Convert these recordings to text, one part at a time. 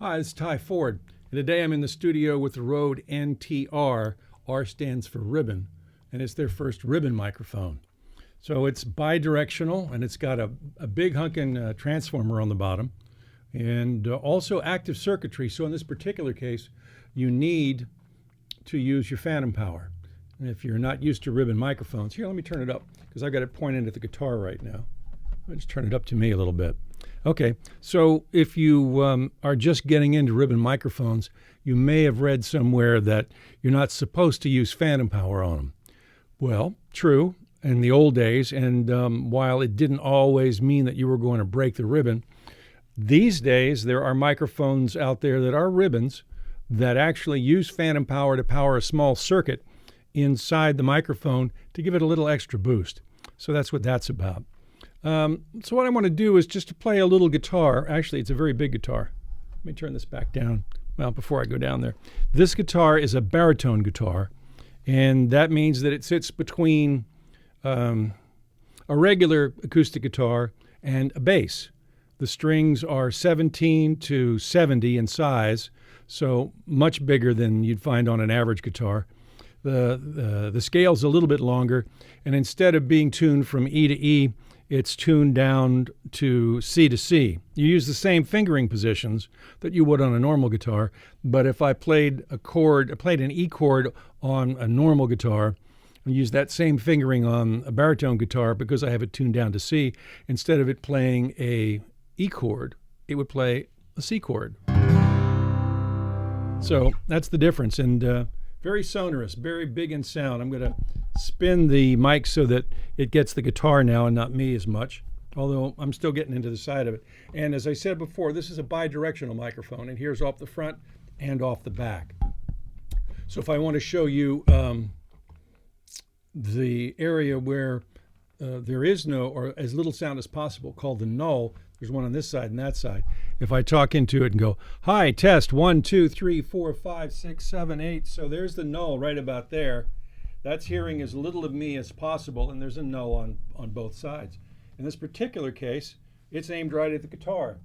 Hi, it's Ty Ford, and today I'm in the studio with the Rode NTR. R stands for ribbon, and it's their first ribbon microphone. So it's bi-directional, and it's got a big hunkin' transformer on the bottom, and also active circuitry. So in this particular case, you need to use your phantom power. And if you're not used to ribbon microphones, here, let me turn it up, because I've got it pointed at the guitar right now. I'll just turn it up to me a little bit. Okay, so if you are just getting into ribbon microphones, you may have read somewhere that you're not supposed to use phantom power on them. Well, true, in the old days, and while it didn't always mean that you were going to break the ribbon, these days there are microphones out there that are ribbons that actually use phantom power to power a small circuit inside the microphone to give it a little extra boost. So that's what that's about. So what I want to do is just to play a little guitar. Actually, it's a very big guitar. Let me turn this back down. Well, before I go down there. This guitar is a baritone guitar, and that means that it sits between a regular acoustic guitar and a bass. The strings are 17 to 70 in size, so much bigger than you'd find on an average guitar. The scale's a little bit longer, and instead of being tuned from E to E, it's tuned down to C to C. You use the same fingering positions that you would on a normal guitar, but if I played an E chord on a normal guitar, and use that same fingering on a baritone guitar because I have it tuned down to C, instead of it playing a E chord, it would play a C chord. So that's the difference, and very sonorous, very big in sound. I'm going to spin the mic so that it gets the guitar now and not me as much, although I'm still getting into the side of it. And as I said before, this is a bi-directional microphone, and here's off the front and off the back. So if I want to show you the area where there is no, or as little sound as possible, called the null, there's one on this side and that side. If I talk into it and go, hi, test, 1, 2, 3, 4, 5, 6, 7, 8. So there's the null right about there. That's hearing as little of me as possible, and there's a null on both sides. In this particular case, it's aimed right at the guitar.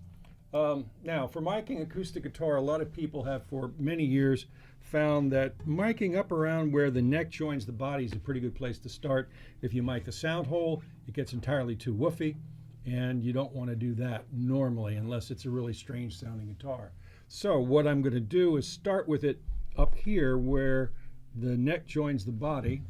Now, for miking acoustic guitar, a lot of people have for many years found that miking up around where the neck joins the body is a pretty good place to start. If you mic the sound hole, it gets entirely too woofy, and you don't want to do that normally unless it's a really strange sounding guitar. So what I'm going to do is start with it up here where the neck joins the body.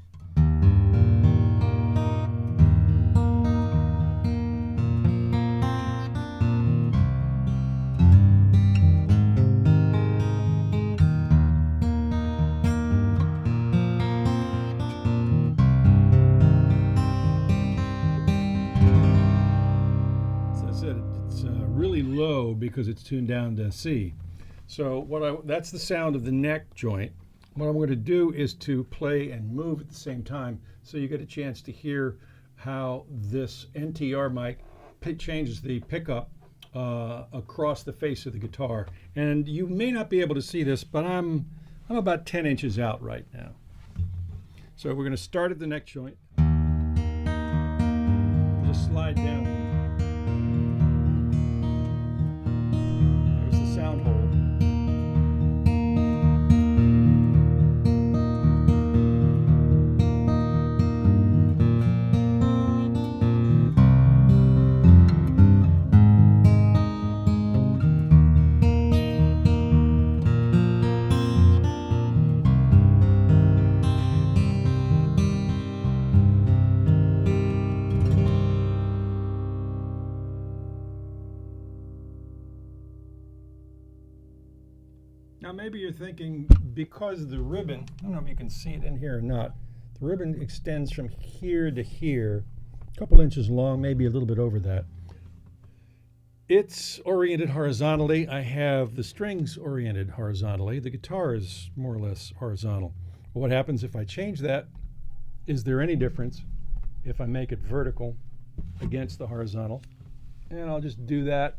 Really low because it's tuned down to C. So that's the sound of the neck joint. What I'm going to do is to play and move at the same time so you get a chance to hear how this NTR mic changes the pickup across the face of the guitar. And you may not be able to see this, but I'm about 10 inches out right now. So we're going to start at the neck joint. Just slide down. Sound hole. Now maybe you're thinking, because the ribbon, I don't know if you can see it in here or not, the ribbon extends from here to here, a couple inches long, maybe a little bit over that. It's oriented horizontally. I have the strings oriented horizontally. The guitar is more or less horizontal. What happens if I change that? Is there any difference if I make it vertical against the horizontal? And I'll just do that.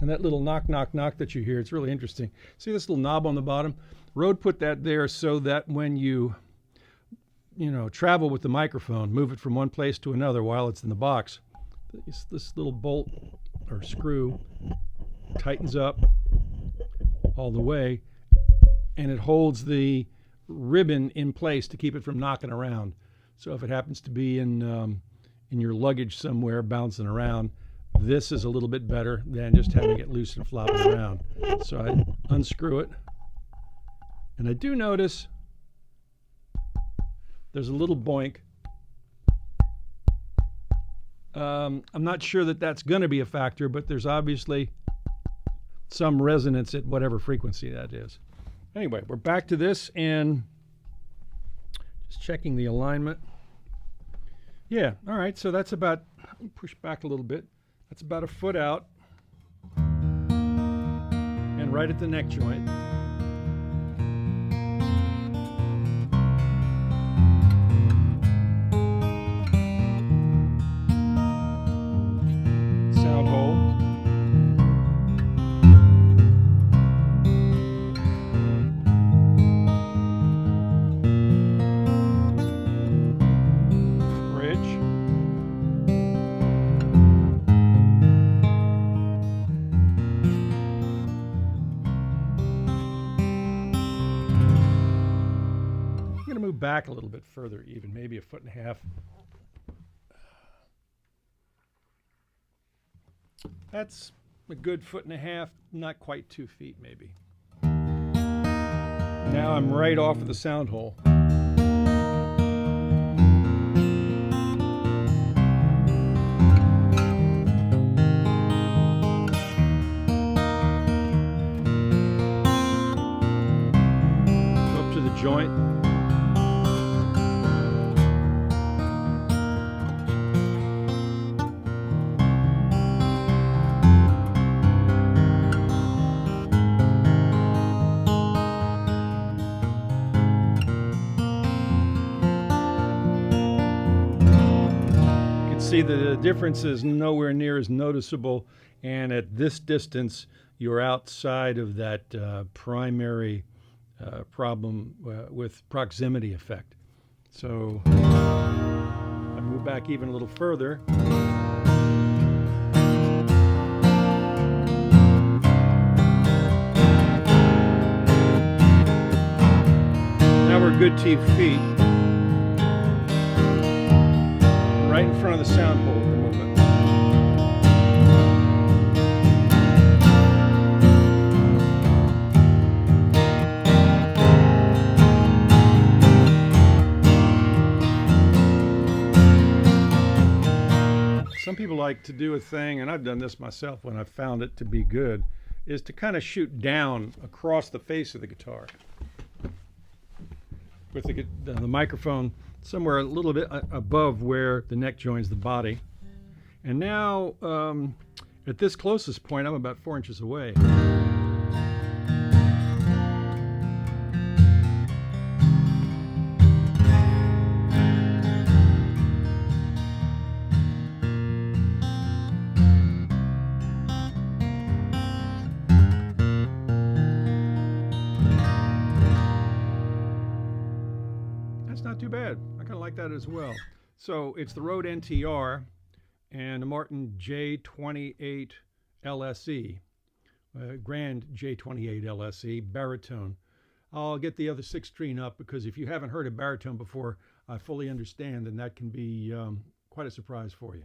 And that little knock, knock, knock that you hear, it's really interesting. See this little knob on the bottom? Rode put that there so that when you travel with the microphone, move it from one place to another while it's in the box, this little bolt or screw tightens up all the way, and it holds the ribbon in place to keep it from knocking around. So if it happens to be in your luggage somewhere bouncing around, this is a little bit better than just having it loose and flopping around. So I unscrew it, and I do notice there's a little boink. I'm not sure that that's going to be a factor, but there's obviously some resonance at whatever frequency that is. Anyway, we're back to this and just checking the alignment. Yeah, all right, so that's about, push back a little bit. That's about a foot out and right at the neck joint. Sound hole. Bridge. I'm going to move back a little bit further, even maybe a foot and a half. That's a good foot and a half, not quite 2 feet maybe. Now I'm right off of the sound hole. Up to the joint. See, the difference is nowhere near as noticeable, and at this distance you're outside of that primary problem with proximity effect. So I move back even a little further. Now we're good 2 feet. Right in front of the sound hole at the moment. Some people like to do a thing, and I've done this myself when I've found it to be good, is to kind of shoot down across the face of the guitar with the microphone somewhere a little bit above where the neck joins the body. And now, at this closest point, I'm about 4 inches away. That's not too bad. I kind of like that as well. So it's the Rode NTR and the Martin J-28LSE, Grand J-28LSE, Baritone. I'll get the other 6-string up because if you haven't heard a baritone before, I fully understand, and that can be quite a surprise for you.